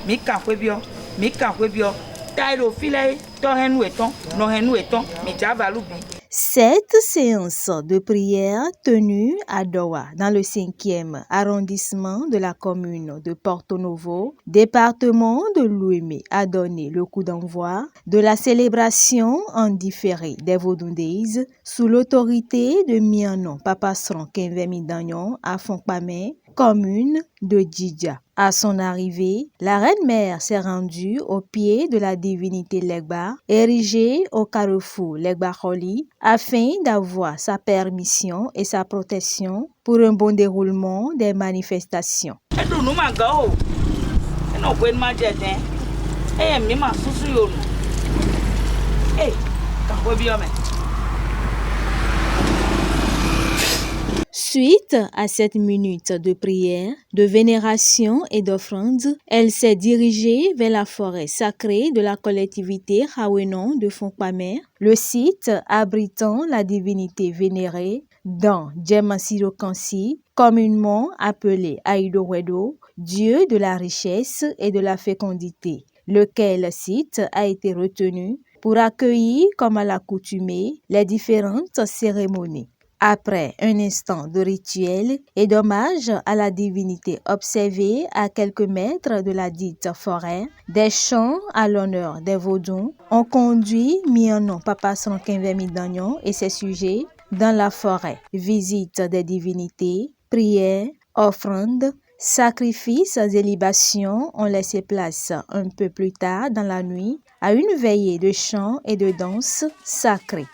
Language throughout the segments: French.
mi kan kwebio tairo file to henu eton no henu eton mi javalubi. Cette séance de prière tenue à Dowa, dans le 5e arrondissement de la commune de Porto Novo, département de Lomé, a donné le coup d'envoi de la célébration en différé des Vodun Days sous l'autorité de Mianon Papasron Kenvemi Dagnon à Fonkpamé, commune de Djidja. À son arrivée, la reine-mère s'est rendue au pied de la divinité Legba, érigée au carrefour Legba-Kholi, afin d'avoir sa permission et sa protection pour un bon déroulement des manifestations. Suite à cette minute de prière, de vénération et d'offrande, elle s'est dirigée vers la forêt sacrée de la collectivité Hawenon de Fonkpamé, le site abritant la divinité vénérée dans Djemansiro Kansi, communément appelé Aido Wedo, dieu de la richesse et de la fécondité, lequel site a été retenu pour accueillir comme à l'accoutumée les différentes cérémonies. Après un instant de rituel et d'hommage à la divinité observée à quelques mètres de la dite forêt, des chants à l'honneur des Vodun ont conduit Mianon Papasron Kenvemi Dagnon et ses sujets dans la forêt. Visite des divinités, prières, offrandes, sacrifices et libations ont laissé place un peu plus tard dans la nuit à une veillée de chants et de danses sacrées.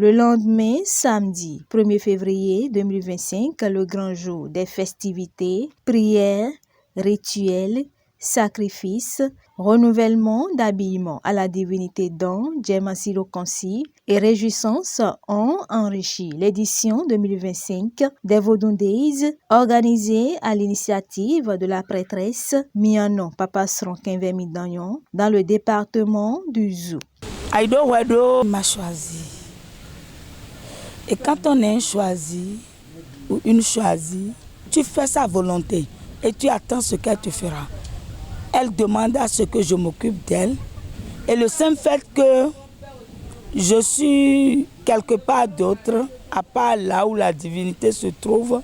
Le lendemain, samedi 1er février 2025, le grand jour des festivités, prières, rituels, sacrifices, renouvellement d'habillement à la divinité Don, Djemansiro Kansi et réjouissances ont enrichi l'édition 2025 des Vodun Days organisée à l'initiative de la prêtresse Mianon Papasron Kenvemi Dagnon dans le département du Zou. Aido Wedo m'a choisi. Et quand on est un choisi ou une choisie, tu fais sa volonté et tu attends ce qu'elle te fera. Elle demande à ce que je m'occupe d'elle. Et le simple fait que je suis quelque part d'autre, à part là où la divinité se trouve,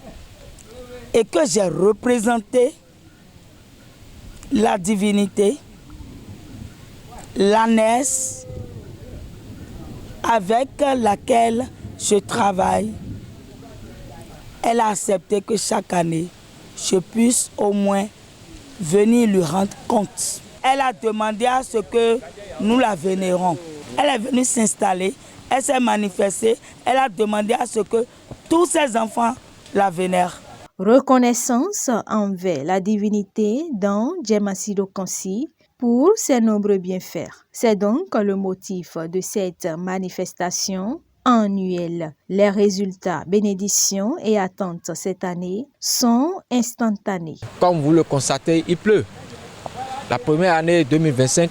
et que j'ai représenté la divinité, l'ânesse avec laquelle je travaille, elle a accepté que chaque année, je puisse au moins venir lui rendre compte. Elle a demandé à ce que nous la vénérons. Elle est venue s'installer, elle s'est manifestée, elle a demandé à ce que tous ses enfants la vénèrent. Reconnaissance envers la divinité dans Djemasido Kansi pour ses nombreux bienfaits. C'est donc le motif de cette manifestation annuelle. Les résultats, bénédictions et attentes cette année sont instantanés. Comme vous le constatez, il pleut. La première année 2025,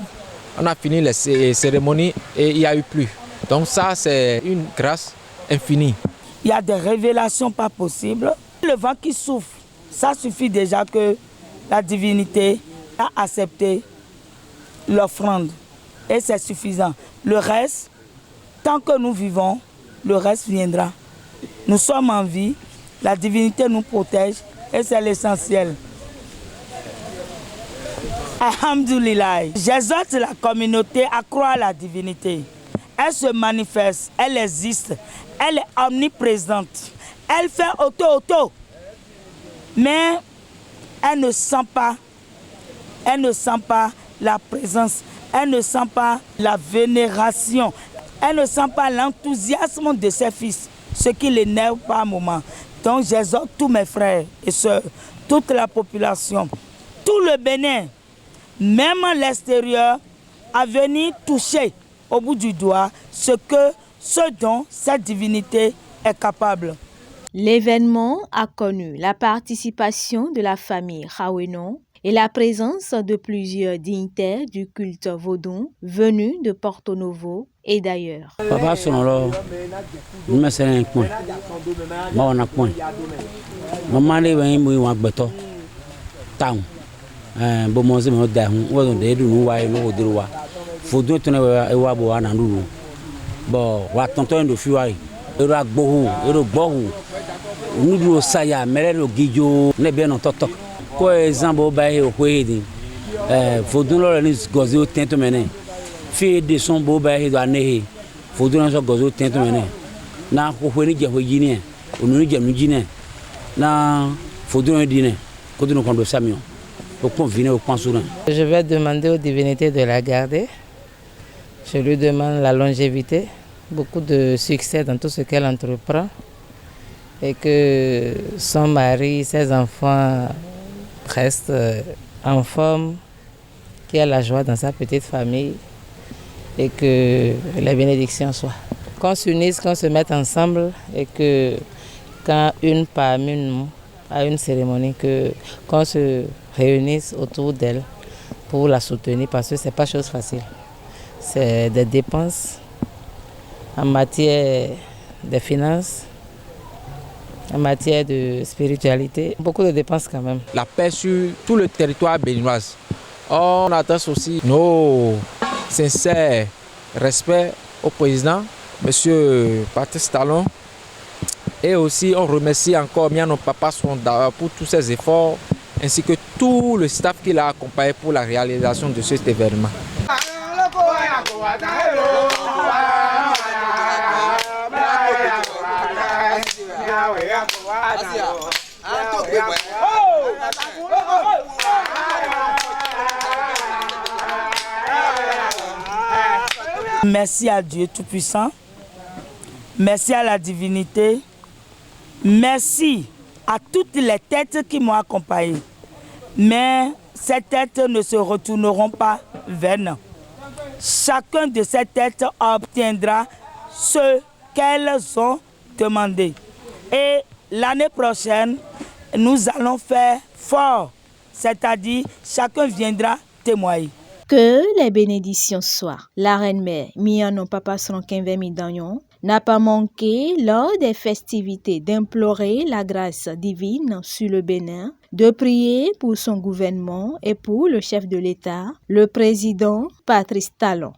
on a fini les cérémonies et il n'y a eu plus. Donc ça, c'est une grâce infinie. Il y a des révélations pas possibles. Le vent qui souffle, ça suffit déjà que la divinité a accepté l'offrande. Et c'est suffisant. Le reste, tant que nous vivons, le reste viendra. Nous sommes en vie, la divinité nous protège et c'est l'essentiel. Alhamdulillah. J'exhorte la communauté à croire à la divinité. Elle se manifeste, elle existe, elle est omniprésente. Elle fait auto, mais elle ne sent pas la présence, elle ne sent pas la vénération, elle ne sent pas l'enthousiasme de ses fils, ce qui l'énerve par moment. Donc j'exhorte tous mes frères et sœurs, toute la population, tout le Bénin, même l'extérieur, à venir toucher au bout du doigt ce dont cette divinité est capable. L'événement a connu la participation de la famille Rawenon et la présence de plusieurs dignitaires du culte vaudou venus de Porto Novo et d'ailleurs. Papa sonoro, nous sommes un point. Moi on a point. Maman les vient muy wagbeto. Town. Bo mo se mo da hu, wo de du nu wa no wo diru wa. Fodo to na e wa bo na ndu. Bo wa tonton do fi wa. Ero agbohu, ero gbohu. Nudu saya merero gijo ne be no totok. Ko example ba he o kwedi. Fodo lo ni gozi o tento mene. Fi de son bo ba he do anehe. Fodo no so gozi o tento mene. Na ko hwe ni je hwe jini. Onu ni je nu jini. Na fodo no dine. Ko do no kondo samion. Je vais demander aux divinités de la garder. Je lui demande la longévité, beaucoup de succès dans tout ce qu'elle entreprend et que son mari, ses enfants restent en forme, qu'il y ait la joie dans sa petite famille et que les bénédictions soient. Qu'on s'unisse, qu'on se mette ensemble et que quand une parmi nous a une cérémonie, qu'on se réunissent autour d'elle pour la soutenir parce que ce n'est pas chose facile. C'est des dépenses en matière de finances, en matière de spiritualité, beaucoup de dépenses quand même. La paix sur tout le territoire béninois. On adresse aussi nos sincères respects au président, M. Patrice Talon. Et aussi on remercie encore Miano Papa Sonda pour tous ses efforts, ainsi que tout le staff qui l'a accompagné pour la réalisation de cet événement. Merci à Dieu Tout-Puissant, merci à la divinité, merci à toutes les têtes qui m'ont accompagné. Mais ces têtes ne se retourneront pas vaines. Chacun de ces têtes obtiendra ce qu'elles ont demandé. Et l'année prochaine, nous allons faire fort, c'est-à-dire chacun viendra témoigner. Que les bénédictions soient. La reine-mère, Miano Papa Sronkenve Midagnon, n'a pas manqué lors des festivités d'implorer la grâce divine sur le Bénin, de prier pour son gouvernement et pour le chef de l'État, le président Patrice Talon.